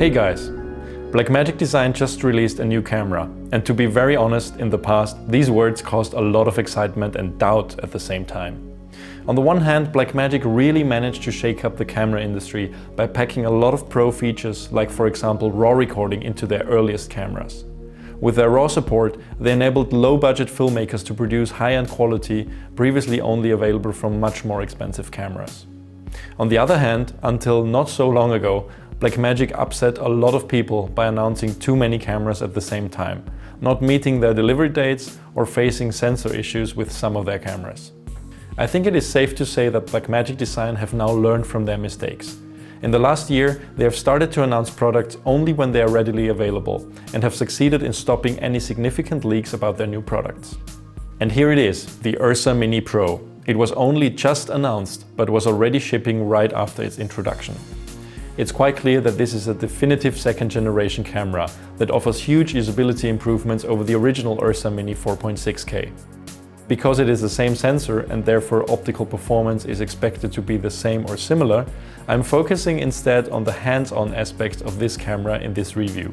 Hey guys! Blackmagic Design just released a new camera, and to be very honest, in the past, these words caused a lot of excitement and doubt at the same time. On the one hand, Blackmagic really managed to shake up the camera industry by packing a lot of pro features, like for example RAW recording, into their earliest cameras. With their RAW support, they enabled low-budget filmmakers to produce high-end quality, previously only available from much more expensive cameras. On the other hand, until not so long ago, Blackmagic upset a lot of people by announcing too many cameras at the same time, not meeting their delivery dates or facing sensor issues with some of their cameras. I think it is safe to say that Blackmagic Design have now learned from their mistakes. In the last year, they have started to announce products only when they are readily available and have succeeded in stopping any significant leaks about their new products. And here it is, the URSA Mini Pro. It was only just announced, but was already shipping right after its introduction. It's quite clear that this is a definitive second-generation camera that offers huge usability improvements over the original URSA Mini 4.6K. Because it is the same sensor and therefore optical performance is expected to be the same or similar, I'm focusing instead on the hands-on aspects of this camera in this review.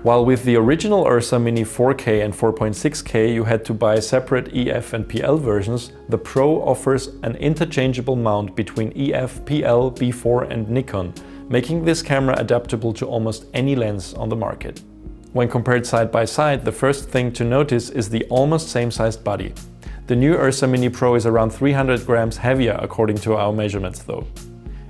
While with the original URSA Mini 4K and 4.6K you had to buy separate EF and PL versions, the Pro offers an interchangeable mount between EF, PL, B4 and Nikon, making this camera adaptable to almost any lens on the market. When compared side by side, the first thing to notice is the almost same-sized body. The new URSA Mini Pro is around 300 grams heavier according to our measurements though.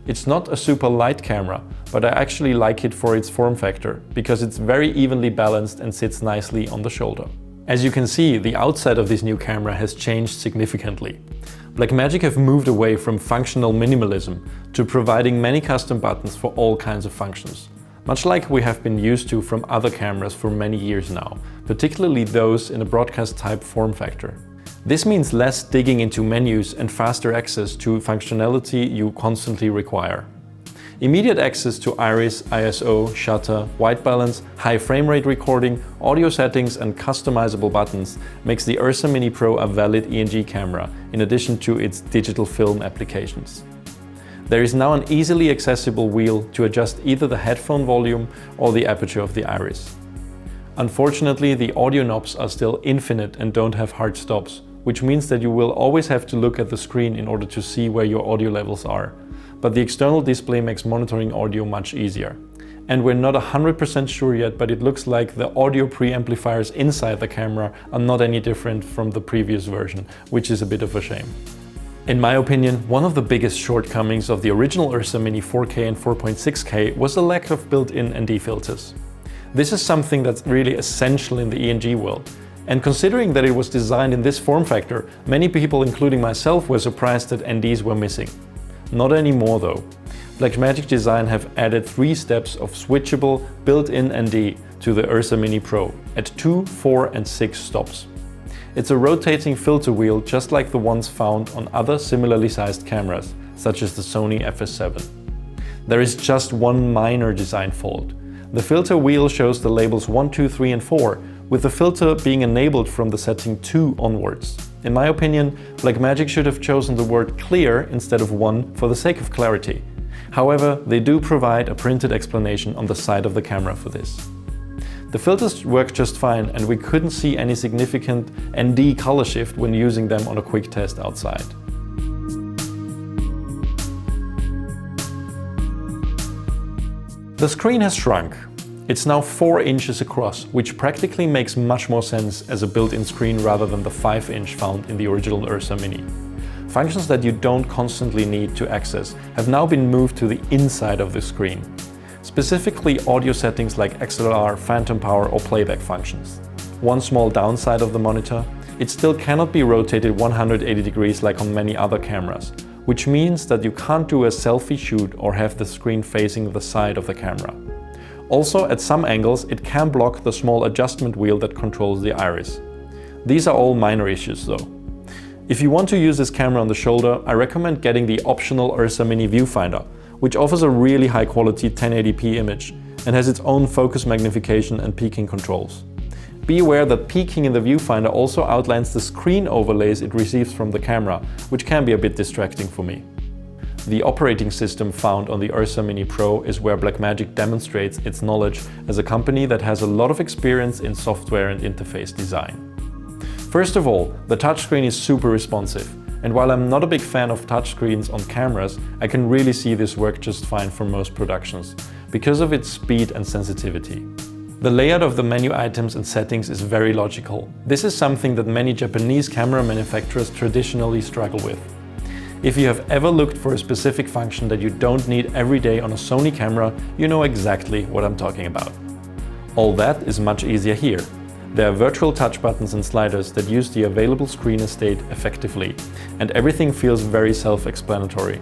It's not a super light camera, but I actually like it for its form factor, because it's very evenly balanced and sits nicely on the shoulder. As you can see, the outside of this new camera has changed significantly. Blackmagic have moved away from functional minimalism to providing many custom buttons for all kinds of functions, much like we have been used to from other cameras for many years now, particularly those in a broadcast type form factor. This means less digging into menus and faster access to functionality you constantly require. Immediate access to iris, ISO, shutter, white balance, high frame rate recording, audio settings and customizable buttons makes the URSA Mini Pro a valid ENG camera, in addition to its digital film applications. There is now an easily accessible wheel to adjust either the headphone volume or the aperture of the iris. Unfortunately, the audio knobs are still infinite and don't have hard stops, which means that you will always have to look at the screen in order to see where your audio levels are. But the external display makes monitoring audio much easier. And we're not 100% sure yet, but it looks like the audio preamplifiers inside the camera are not any different from the previous version, which is a bit of a shame. In my opinion, one of the biggest shortcomings of the original URSA Mini 4K and 4.6K was the lack of built-in ND filters. This is something that's really essential in the ENG world. And considering that it was designed in this form factor, many people, including myself, were surprised that NDs were missing. Not anymore though. Blackmagic Design have added 3 steps of switchable built-in ND to the URSA Mini Pro at 2, 4 and 6 stops. It's a rotating filter wheel just like the ones found on other similarly sized cameras, such as the Sony FS7. There is just one minor design fault. The filter wheel shows the labels 1, 2, 3 and 4, with the filter being enabled from the setting 2 onwards. In my opinion, Blackmagic should have chosen the word clear instead of 1 for the sake of clarity. However, they do provide a printed explanation on the side of the camera for this. The filters work just fine and we couldn't see any significant ND color shift when using them on a quick test outside. The screen has shrunk. It's now 4 inches across, which practically makes much more sense as a built-in screen rather than the 5-inch found in the original URSA Mini. Functions that you don't constantly need to access have now been moved to the inside of the screen. Specifically audio settings like XLR, phantom power or playback functions. One small downside of the monitor, it still cannot be rotated 180 degrees like on many other cameras, which means that you can't do a selfie shoot or have the screen facing the side of the camera. Also, at some angles, it can block the small adjustment wheel that controls the iris. These are all minor issues though. If you want to use this camera on the shoulder, I recommend getting the optional URSA Mini Viewfinder, which offers a really high quality 1080p image and has its own focus magnification and peaking controls. Be aware that peaking in the viewfinder also outlines the screen overlays it receives from the camera, which can be a bit distracting for me. The operating system found on the URSA Mini Pro is where Blackmagic demonstrates its knowledge as a company that has a lot of experience in software and interface design. First of all, the touchscreen is super responsive, and while I'm not a big fan of touchscreens on cameras, I can really see this work just fine for most productions, because of its speed and sensitivity. The layout of the menu items and settings is very logical. This is something that many Japanese camera manufacturers traditionally struggle with. If you have ever looked for a specific function that you don't need every day on a Sony camera, you know exactly what I'm talking about. All that is much easier here. There are virtual touch buttons and sliders that use the available screen estate effectively, and everything feels very self-explanatory.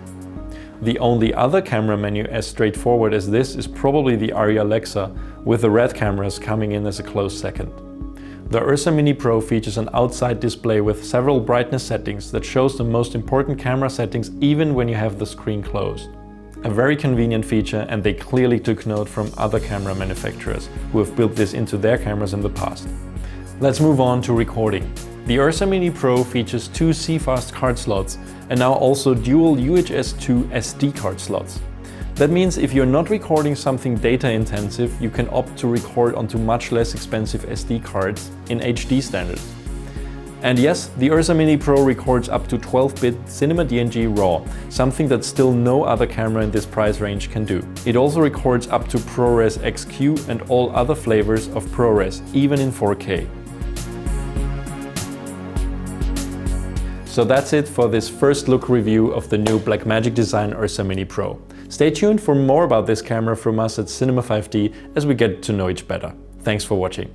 The only other camera menu as straightforward as this is probably the Arri Alexa, with the red cameras coming in as a close second. The URSA Mini Pro features an outside display with several brightness settings that shows the most important camera settings even when you have the screen closed. A very convenient feature, and they clearly took note from other camera manufacturers who have built this into their cameras in the past. Let's move on to recording. The URSA Mini Pro features 2 CFast card slots and now also dual UHS 2 SD card slots. That means if you're not recording something data intensive, you can opt to record onto much less expensive SD cards in HD standards. And yes, the URSA Mini Pro records up to 12-bit Cinema DNG RAW, something that still no other camera in this price range can do. It also records up to ProRes XQ and all other flavors of ProRes, even in 4K. So that's it for this first look review of the new Blackmagic Design URSA Mini Pro. Stay tuned for more about this camera from us at Cinema 5D as we get to know each better. Thanks for watching.